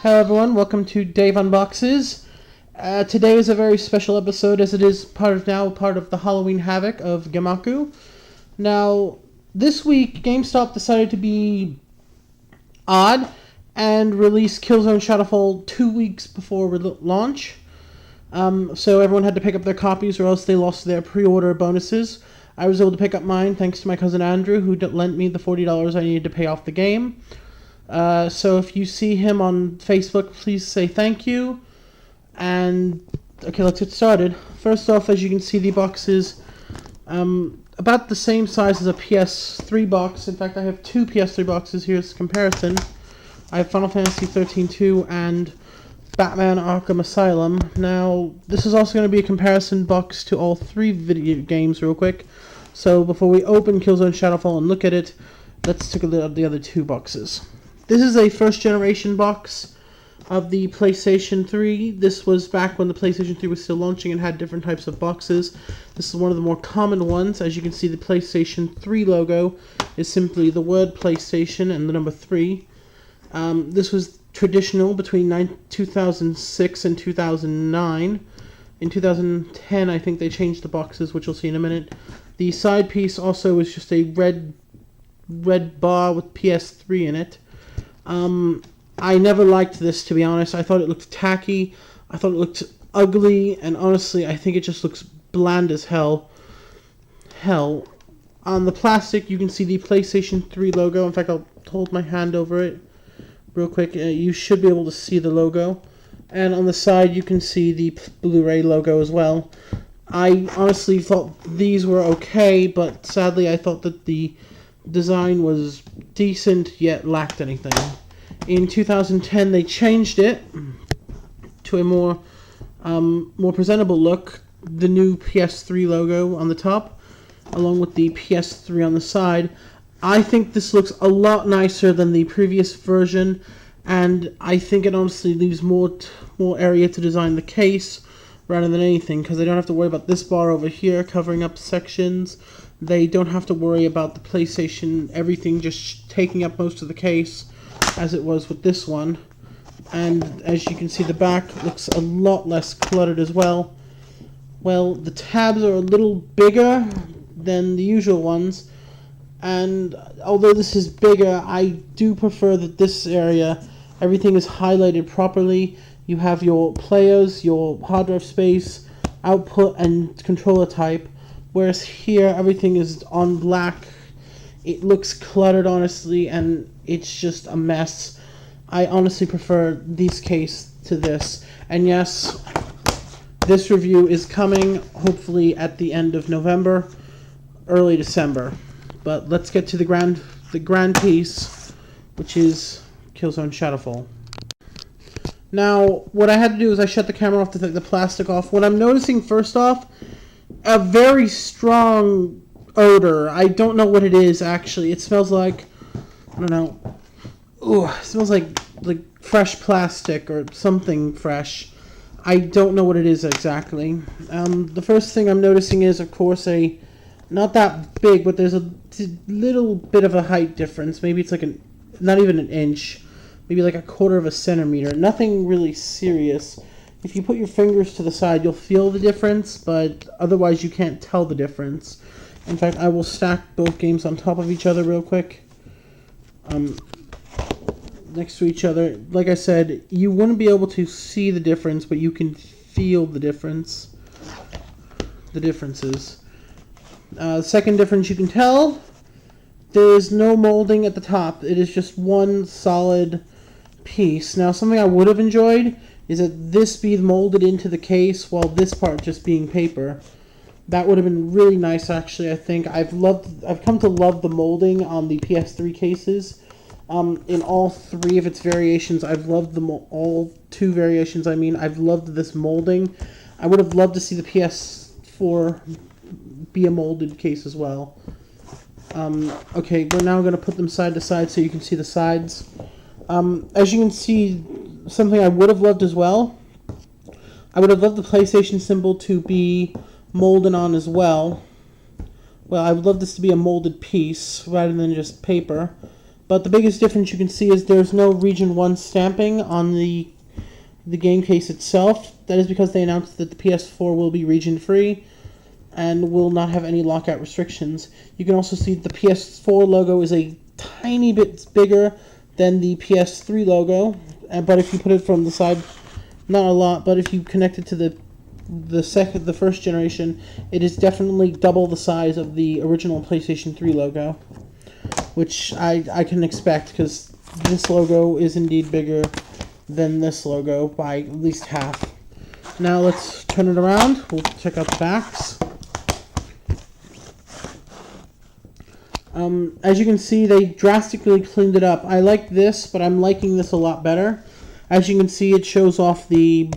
Hello everyone, welcome to Dave Unboxes. Today is a very special episode as it is part of the Halloween Havoc of Gemaku. Now, this week GameStop decided to be odd and release Killzone Shadowfall 2 weeks before launch. So everyone had to pick up their copies or else they lost their pre-order bonuses. I was able to pick up mine thanks to my cousin Andrew, who lent me the $40 I needed to pay off the game. So if you see him on Facebook, please say thank you. And okay, let's get started. First off, as you can see, the box is about the same size as a PS3 box. In fact, I have two PS3 boxes. Here's a comparison. I have Final Fantasy 13-2 and Batman Arkham Asylum. Now, this is also going to be a comparison box to all three video games real quick. So before we open Killzone Shadowfall and look at it, let's take a look at the other two boxes. This is a first generation box of the PlayStation 3. This was back when the PlayStation 3 was still launching and had different types of boxes. This is one of the more common ones. As you can see, the PlayStation 3 logo is simply the word PlayStation and the number 3. This was traditional between 2006 and 2009. In 2010, I think they changed the boxes, which you'll see in a minute. The side piece also is just a red bar with PS3 in it. I never liked this, to be honest. I thought it looked tacky. I thought it looked ugly, and honestly, I think it just looks bland as hell. On the plastic, you can see the PlayStation 3 logo. In fact, I'll hold my hand over it real quick. You should be able to see the logo. And on the side, you can see the Blu-ray logo as well. I honestly thought these were okay, but sadly, I thought that the design was decent yet lacked anything. In 2010 they changed it to a more presentable look. The new PS3 logo on the top along with the PS3 on the side. I think this looks a lot nicer than the previous version, and I think it honestly leaves more area to design the case rather than anything, because they don't have to worry about this bar over here covering up sections. They don't have to worry about the PlayStation, everything just taking up most of the case, as it was with this one. And as you can see, the back looks a lot less cluttered as well. Well, the tabs are a little bigger than the usual ones, and although this is bigger, I do prefer that this area, everything is highlighted properly. You have your players, your hard drive space, output, and controller type. Whereas here, everything is on black. It looks cluttered, honestly, and it's just a mess. I honestly prefer this case to this. And yes, this review is coming, hopefully at the end of November, early December. But let's get to the grand piece, which is Killzone Shadowfall. Now, what I had to do is I shut the camera off to take the plastic off. What I'm noticing first off, a very strong odor. I don't know what it is, actually. It smells like, I don't know. Ooh, it smells like fresh plastic or something fresh. I don't know what it is exactly. The first thing I'm noticing is, of course, not that big, but there's a little bit of a height difference. Maybe it's like not even an inch. Maybe like a quarter of a centimeter. Nothing really serious. If you put your fingers to the side, you'll feel the difference, but otherwise you can't tell the difference. In fact, I will stack both games on top of each other real quick. Next to each other. Like I said, you wouldn't be able to see the difference, but you can feel the difference. The differences. The second difference you can tell, there is no molding at the top. It is just one solid piece. Now, something I would have enjoyed is that this be molded into the case while this part just being paper. That would have been really nice, actually. I think I've come to love the molding on the PS3 cases. In all three of its variations, I've loved all two variations. I mean, I've loved this molding. I would have loved to see the PS4 be a molded case as well. Okay, we're now going to put them side to side so you can see the sides. As you can see, something I would have loved as well, I would have loved the PlayStation symbol to be molded on as well. Well, I would love this to be a molded piece rather than just paper. But the biggest difference you can see is there's no Region 1 stamping on the game case itself. That is because they announced that the PS4 will be region free and will not have any lockout restrictions. You can also see the PS4 logo is a tiny bit bigger than the PS3 logo, but if you put it from the side, not a lot, but if you connect it to the first generation, it is definitely double the size of the original PlayStation 3 logo, which I can expect because this logo is indeed bigger than this logo by at least half. Now let's turn it around. We'll check out the backs. As you can see, they drastically cleaned it up. I like this, but I'm liking this a lot better. As you can see, it shows off the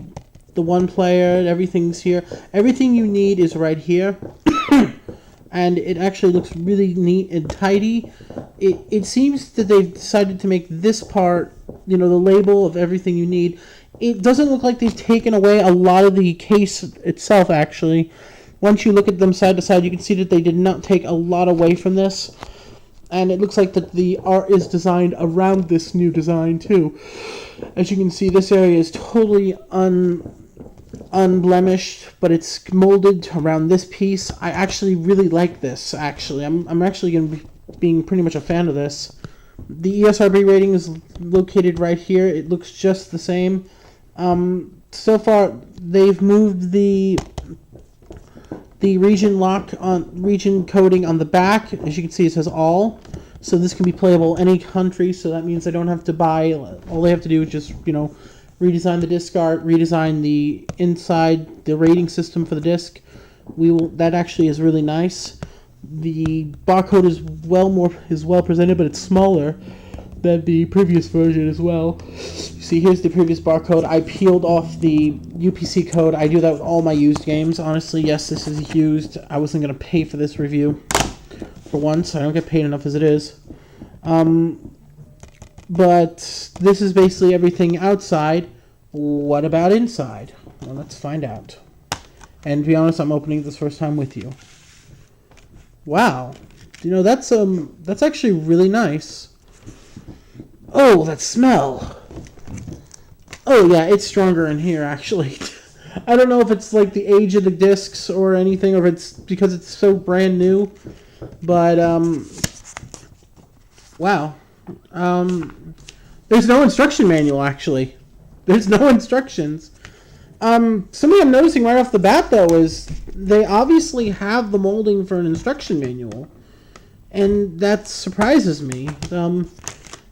one player. Everything's here. Everything you need is right here. And it actually looks really neat and tidy. It seems that they've decided to make this part, the label of everything you need. It doesn't look like they've taken away a lot of the case itself, actually. Once you look at them side to side, you can see that they did not take a lot away from this. And it looks like that the art is designed around this new design, too. As you can see, this area is totally unblemished, but it's molded around this piece. I actually really like this, actually. I'm actually going to be being pretty much a fan of this. The ESRB rating is located right here. It looks just the same. So far, they've moved the region coding on the back. As you can see, it says all. So this can be playable any country, so that means I don't have to buy. All they have to do is just, redesign the disc art, redesign the inside, the rating system for the disc. That actually is really nice. The barcode is well presented, but it's smaller than the previous version as well. See, here's the previous barcode. I peeled off the UPC code. I do that with all my used games. Honestly, yes, this is used. I wasn't going to pay for this review for once. I don't get paid enough as it is. But this is basically everything outside. What about inside? Well, let's find out. And to be honest, I'm opening this first time with you. Wow. That's actually really nice. Oh, that smell. Oh, yeah, it's stronger in here, actually. I don't know if it's like the age of the discs or anything, or if it's because it's so brand new. But, wow. There's no instruction manual, actually. There's no instructions. Something I'm noticing right off the bat, though, is they obviously have the molding for an instruction manual. And that surprises me.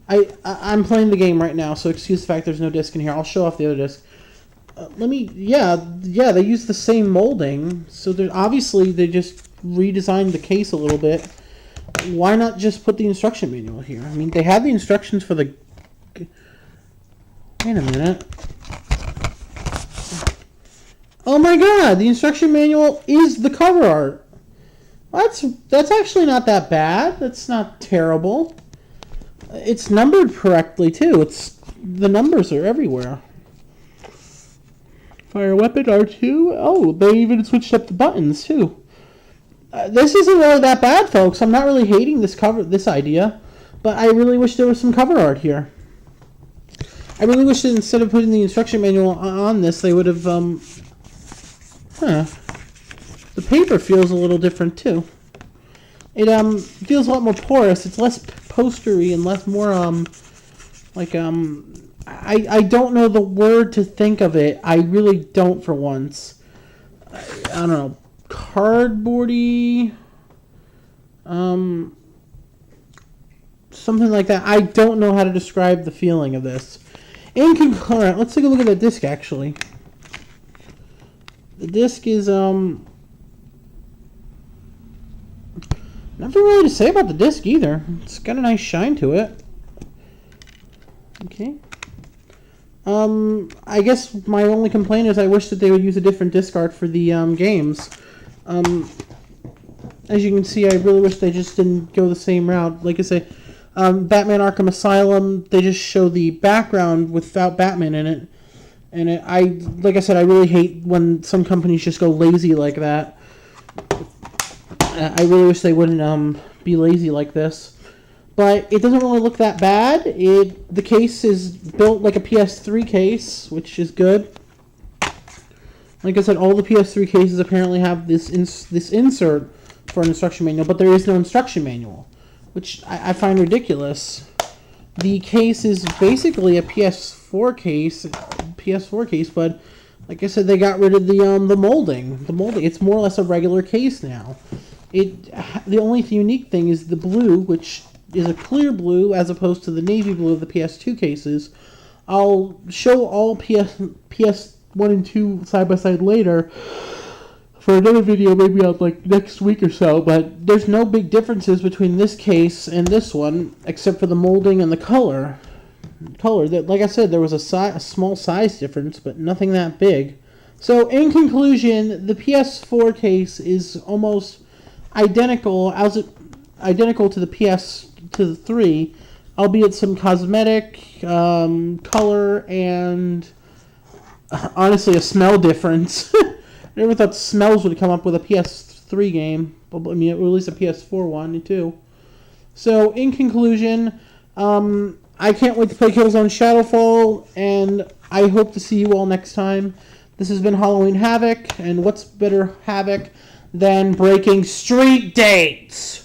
I'm playing the game right now, so excuse the fact there's no disc in here. I'll show off the other disc. Yeah, they use the same molding. So obviously they just redesigned the case a little bit. Why not just put the instruction manual here? I mean, they have the instructions for the... Wait a minute. Oh my god, the instruction manual is the cover art. That's actually not that bad. That's not terrible. It's numbered correctly, too. The numbers are everywhere. Fire weapon, R2. Oh, they even switched up the buttons, too. This isn't really that bad, folks. I'm not really hating this idea, but I really wish there was some cover art here. I really wish that instead of putting the instruction manual on this, they would have, The paper feels a little different, too. It, feels a lot more porous. It's less postery and more, I don't know the word to think of it. I really don't for once. I don't know. Cardboardy, something like that. I don't know how to describe the feeling of this. Alright, let's take a look at that disc, actually. The disc is, nothing really to say about the disc either. It's got a nice shine to it. Okay. I guess my only complaint is I wish that they would use a different disc art for the games. As you can see, I really wish they just didn't go the same route. Like I say, Batman Arkham Asylum, they just show the background without Batman in it. And like I said, I really hate when some companies just go lazy like that. I really wish they wouldn't be lazy like this. but it doesn't really look that bad. The case is built like a PS3 case, which is good. Like I said, all the PS3 cases apparently have this insert for an instruction manual, but there is no instruction manual, which I find ridiculous. The case is basically a PS4 case, but like I said, they got rid of the molding. It's more or less a regular case now. The only1 thing is the blue, which is a clear blue as opposed to the navy blue of the PS2 cases. I'll show all PS1 and 2 side by side later for another video, maybe on like next week or so, but there's no big differences between this case and this one except for the molding and the color. That, like I said, there was a small size difference, but nothing that big. So in conclusion, the PS4 case is almost identical to the 3, albeit some cosmetic, color, and honestly a smell difference. I never thought smells would come up with a PS3 game, I mean, at least a PS4 one too. So in conclusion, I can't wait to play Killzone Shadowfall, and I hope to see you all next time. This has been Halloween Havoc, and what's better Havoc than breaking street dates?